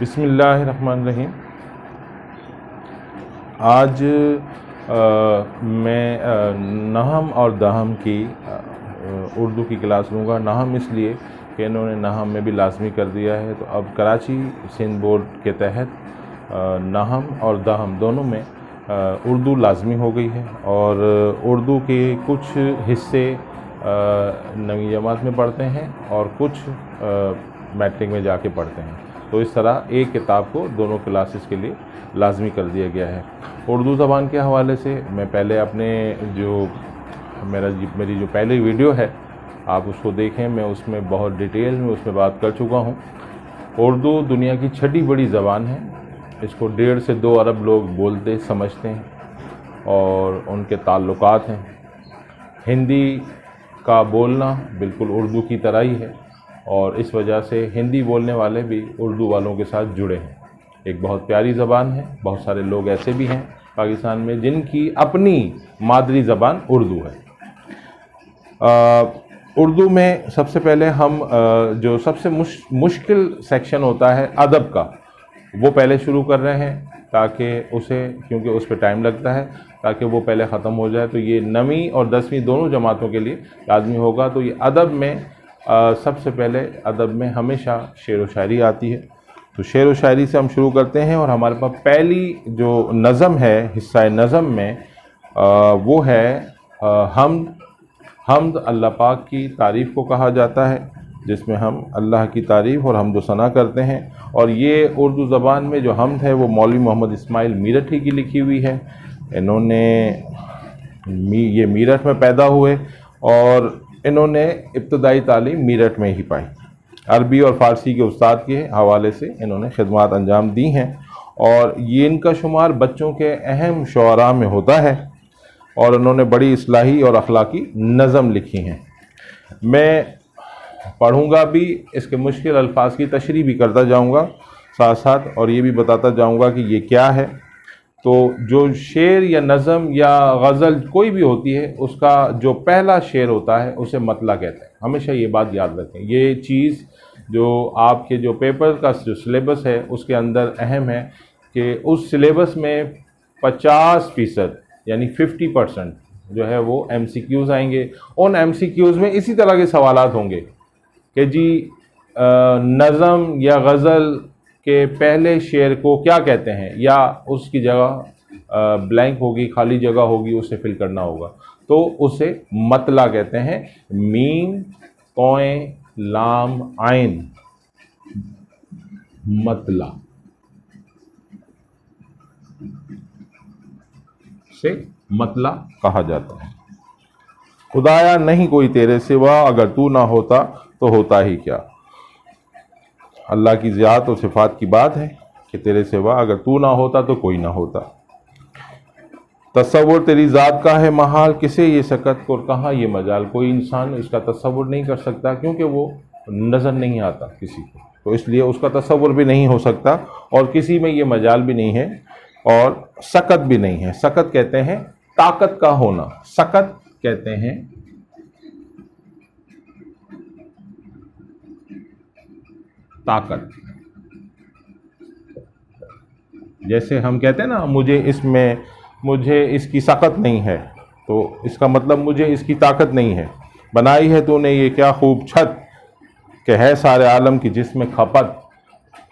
बिस्मिल्लाहिर्रहमानिर्रहीम। आज मैं नहम और दहम की उर्दू की क्लास लूँगा। नहम इसलिए कि इन्होंने नहम में भी लाजमी कर दिया है, तो अब कराची सिंध बोर्ड के तहत नहम और दहम दोनों में उर्दू लाजमी हो गई है। और उर्दू के कुछ हिस्से नवीं जमात में पढ़ते हैं और कुछ मैट्रिक में जाके पढ़ते हैं। तो इस तरह एक किताब को दोनों क्लासेस के लिए लाजमी कर दिया गया है। उर्दू ज़बान के हवाले से मैं पहले अपने मेरी जो पहली वीडियो है आप उसको देखें, मैं उसमें बहुत डिटेल में उसमें बात कर चुका हूँ। उर्दू दुनिया की छठी बड़ी ज़बान है। इसको 1.5 से 2 अरब लोग बोलते समझते हैं और उनके ताल्लुकात हैं। हिंदी का बोलना बिल्कुल उर्दू की तरह ही है और इस वजह से हिंदी बोलने वाले भी उर्दू वालों के साथ जुड़े हैं। एक बहुत प्यारी ज़बान है। बहुत सारे लोग ऐसे भी हैं पाकिस्तान में जिनकी अपनी मादरी ज़बान उर्दू है। उर्दू में सबसे पहले हम जो सबसे मुश्किल सेक्शन होता है अदब का, वो पहले शुरू कर रहे हैं ताकि क्योंकि उस पर टाइम लगता है, ताकि वो पहले ख़त्म हो जाए। तो ये 9वीं और 10वीं दोनों जमातों के लिए लाजमी होगा। तो ये अदब में सबसे पहले अदब में हमेशा शेर व शायरी आती है। तो शेर व शायरी से हम शुरू करते हैं और हमारे पास पहली जो नज़म है, हिस्सा नज़म में वो है हमद अल्लाह पाक की तारीफ़ को कहा जाता है, जिसमें हम अल्लाह की तारीफ़ और हमद व सना करते हैं। और ये उर्दू ज़बान में जो हमद है वो मौलवी मोहम्मद इस्माइल मीरठी की लिखी हुई है। इन्होंने ये मीरठ में पैदा हुए और इन्होंने इब्तदाई तालीम मीरठ में ही पाई। अरबी और फ़ारसी के उस्ताद के हवाले से इन्होंने खिदमत अंजाम दी हैं और ये इनका शुमार बच्चों के अहम शुअरा में होता है और उन्होंने बड़ी इस्लाही और अखलाकी नज़म लिखी हैं। मैं पढ़ूँगा भी, इसके मुश्किल अल्फाज की तशरीह भी करता जाऊँगा साथ साथ, और ये भी बताता जाऊँगा कि ये क्या है। तो जो शेर या नज़म या गज़ल कोई भी होती है, उसका जो पहला शेर होता है उसे मतला कहते हैं। हमेशा ये बात याद रखें। ये चीज़ जो आपके जो पेपर का जो सिलेबस है उसके अंदर अहम है कि उस सिलेबस में 50% यानी 50% जो है वो MCQs आएंगे। उन MCQs में इसी तरह के सवालात होंगे कि जी नज़म या गज़ल के पहले शेर को क्या कहते हैं, या उसकी जगह ब्लैंक होगी, खाली जगह होगी, उसे फिल करना होगा। तो उसे मतला कहते हैं। मीम तोए लाम आइन, मतला से मतला कहा जाता है। खुदाया नहीं कोई तेरे सिवा, अगर तू ना होता तो होता ही क्या। अल्लाह की ज़ात और सिफ़ात की बात है कि तेरे सिवा अगर तू ना होता तो कोई ना होता। तस्वुर तेरी ज़ात का है महाल, किसे ये सकत और कहाँ ये मजाल। कोई इंसान इसका तस्वुर नहीं कर सकता क्योंकि वो नज़र नहीं आता किसी को, तो इसलिए उसका तस्वुर भी नहीं हो सकता और किसी में ये मजाल भी नहीं है और सकत भी नहीं है। सकत कहते हैं ताकत का होना, सकत कहते हैं ताकत। जैसे हम कहते हैं ना, मुझे इसकी सकत नहीं है, तो इसका मतलब मुझे इसकी ताकत नहीं है। बनाई है तूने ये क्या खूब छत, कि है सारे आलम की जिसमें खपत।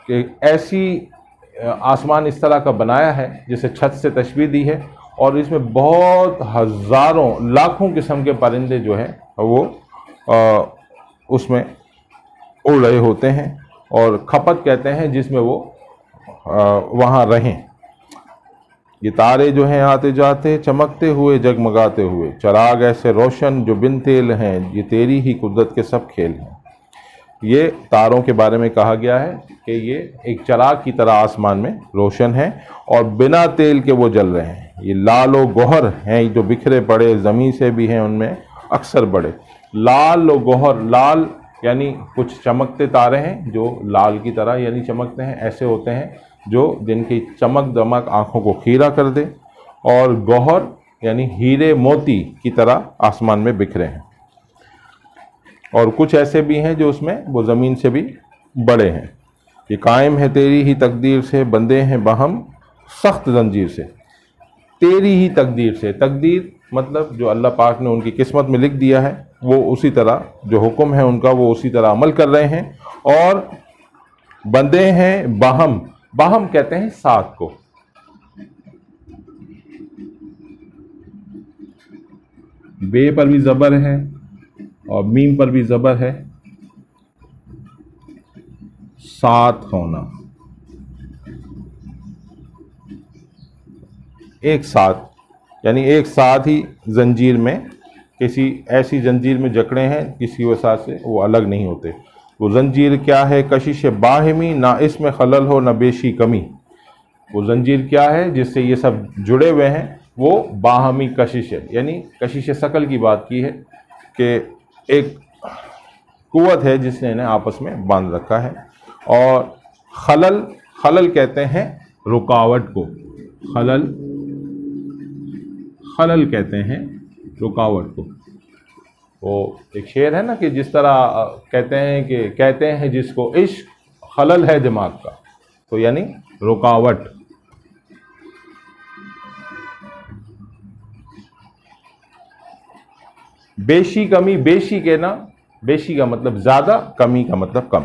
कि ऐसी आसमान इस तरह का बनाया है जिसे छत से तशबीह दी है और इसमें बहुत हज़ारों लाखों किस्म के परिंदे जो हैं वो उसमें उड़ रहे होते हैं। और खपत कहते हैं जिसमें वो वहाँ रहें। ये तारे जो हैं आते जाते चमकते हुए जगमगाते हुए, चराग ऐसे रोशन जो बिन तेल हैं, ये तेरी ही कुदरत के सब खेल हैं। ये तारों के बारे में कहा गया है कि ये एक चराग की तरह आसमान में रोशन है और बिना तेल के वो जल रहे हैं। ये लाल व गोहर हैं जो बिखरे पड़े, ज़मीन से भी हैं उनमें अक्सर बड़े। लाल व गोहर, लाल यानी कुछ चमकते तारे हैं जो लाल की तरह यानी चमकते हैं, ऐसे होते हैं जो जिनकी चमक दमक आँखों को खीरा कर दे। और गौहर यानी हीरे मोती की तरह आसमान में बिखरे हैं। और कुछ ऐसे भी हैं जो उसमें वो ज़मीन से भी बड़े हैं। ये कायम है तेरी ही तकदीर से, बंदे हैं बहम सख्त जंजीर से। तेरी ही तकदीर से, तकदीर मतलब जो अल्लाह पाक ने उनकी किस्मत में लिख दिया है वो उसी तरह, जो हुक्म है उनका वो उसी तरह अमल कर रहे हैं। और बंदे हैं बहम, बहम कहते हैं साथ को। बे पर भी ज़बर है और मीम पर भी ज़बर है, साथ होना, एक साथ, यानी एक साथ ही जंजीर में, किसी ऐसी जंजीर में जकड़े हैं किसी वजह से वो अलग नहीं होते। वो जंजीर क्या है? कशिश बाहिमी, ना इसमें खलल हो ना बेशी कमी। वो जंजीर क्या है जिससे ये सब जुड़े हुए हैं? वो बाहमी कशिश है, यानी कशिश शकल की बात की है कि एक कुव्वत है जिसने इन्हें आपस में बांध रखा है। और खलल, खलल कहते हैं रुकावट को, खलल, खलल कहते हैं रुकावट को। वो एक शेर है ना कि जिस तरह कहते हैं जिसको इश्क खलल है दिमाग का, तो यानी रुकावट। बेशी कमी, बेशी के ना, बेशी का मतलब ज़्यादा, कमी का मतलब कम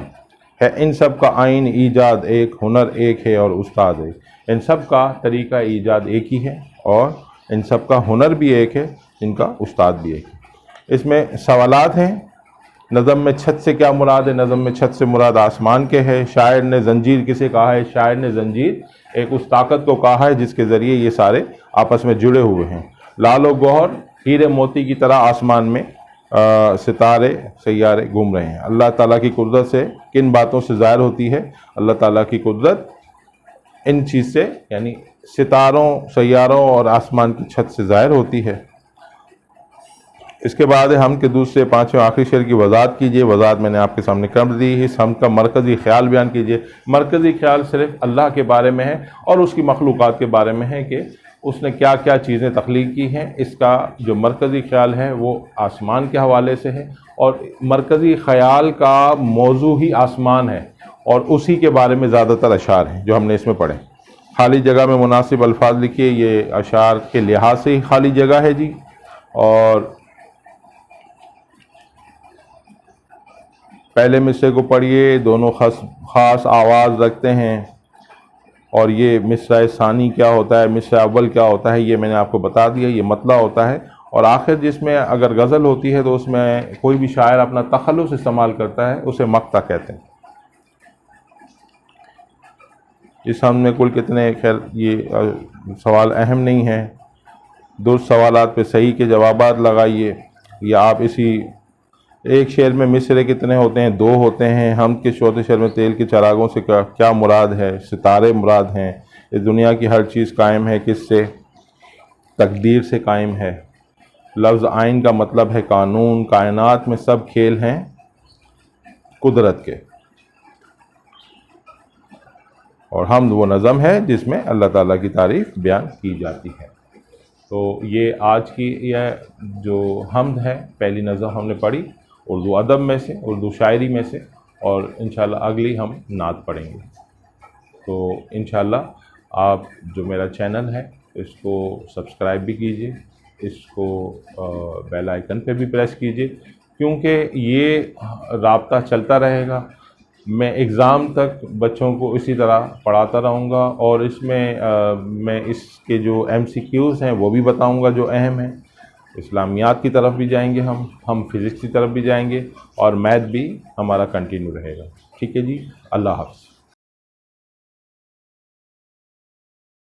है। इन सब का आइन ईजाद एक, हुनर एक है और उस्ताद एक। इन सब का तरीका ईजाद एक ही है और इन सब का हुनर भी एक है, इनका उस्ताद भी एक है। इसमें सवालात हैं। नज़म में छत से क्या मुराद है? नज़म में छत से मुराद आसमान के है। शायर ने जंजीर किसे कहा है? शायर ने जंजीर एक उस ताकत को कहा है जिसके ज़रिए ये सारे आपस में जुड़े हुए हैं। लालो गौहर हीरे मोती की तरह आसमान में सितारे सैयारे घूम रहे हैं। अल्लाह ताला की कुदरत से किन बातों से ज़ाहिर होती है? अल्लाह ताला की कुदरत इन चीज़ से, यानी सितारों, सैयारों और आसमान की छत से ज़ाहिर होती है। इसके बाद हम के दूसरे पाँचवें आखिरी शेर की वजाहत कीजिए। वजाहत मैंने आपके सामने कर दी। इस हम का मरकज़ी ख्याल बयान कीजिए। मरकज़ी ख्याल सिर्फ अल्लाह के बारे में है और उसकी मखलूक़ात के बारे में है कि उसने क्या क्या चीज़ें तख्लीक की हैं। इसका जो मरकज़ी ख्याल है वो आसमान के हवाले से है और मरकज़ी ख्याल का मौजू ही आसमान है और उसी के बारे में ज़्यादातर अशार हैं जो हमने इसमें पढ़े। खाली जगह में मुनासिब अल्फाज लिखिए। ये अशार के लिहाज से ही खाली जगह है जी। और पहले मिसरे को पढ़िए, दोनों ख़ास आवाज़ रखते हैं। और ये मिसरा सानी क्या होता है, मिसरा अव्वल क्या होता है, ये मैंने आपको बता दिया। ये मतला होता है। और आखिर जिसमें अगर गज़ल होती है तो उसमें कोई भी शायर अपना तखल्लुस इस्तेमाल करता है, उसे मक्ता कहते हैं। इस हमने कुल कितने, खैर ये सवाल अहम नहीं है। दो सवालात पे सही के जवाबात लगाइए। या आप इसी एक शेर में मिसरे कितने होते हैं? दो होते हैं। हम के चौथे शेर में तेल के चरागों से क्या मुराद है? सितारे मुराद हैं। इस दुनिया की हर चीज़ कायम है किससे? तकदीर से कायम है। लफ्ज़ आइन का मतलब है कानून। कायनात में सब खेल हैं कुदरत के। और हमद वो नज़म है जिसमें अल्लाह ताला की तारीफ़ बयान की जाती है। तो ये आज की यह जो हमद है, पहली नज़म हमने पढ़ी उर्दू अदब में से, उर्दू शायरी में से। और इंशाल्लाह अगली हम नात पढ़ेंगे। तो इंशाल्लाह आप जो मेरा चैनल है इसको सब्सक्राइब भी कीजिए, इसको बेल आइकन पे भी प्रेस कीजिए, क्योंकि ये राब्ता चलता रहेगा। मैं एग्ज़ाम तक बच्चों को इसी तरह पढ़ाता रहूँगा और इसमें मैं इसके जो MCQs हैं वो भी बताऊँगा जो अहम हैं। इस्लामियात की तरफ भी जाएंगे हम फ़िज़िक्स की तरफ भी जाएंगे और मैथ भी हमारा कंटिन्यू रहेगा। ठीक है जी, अल्लाह हाफ़िज़।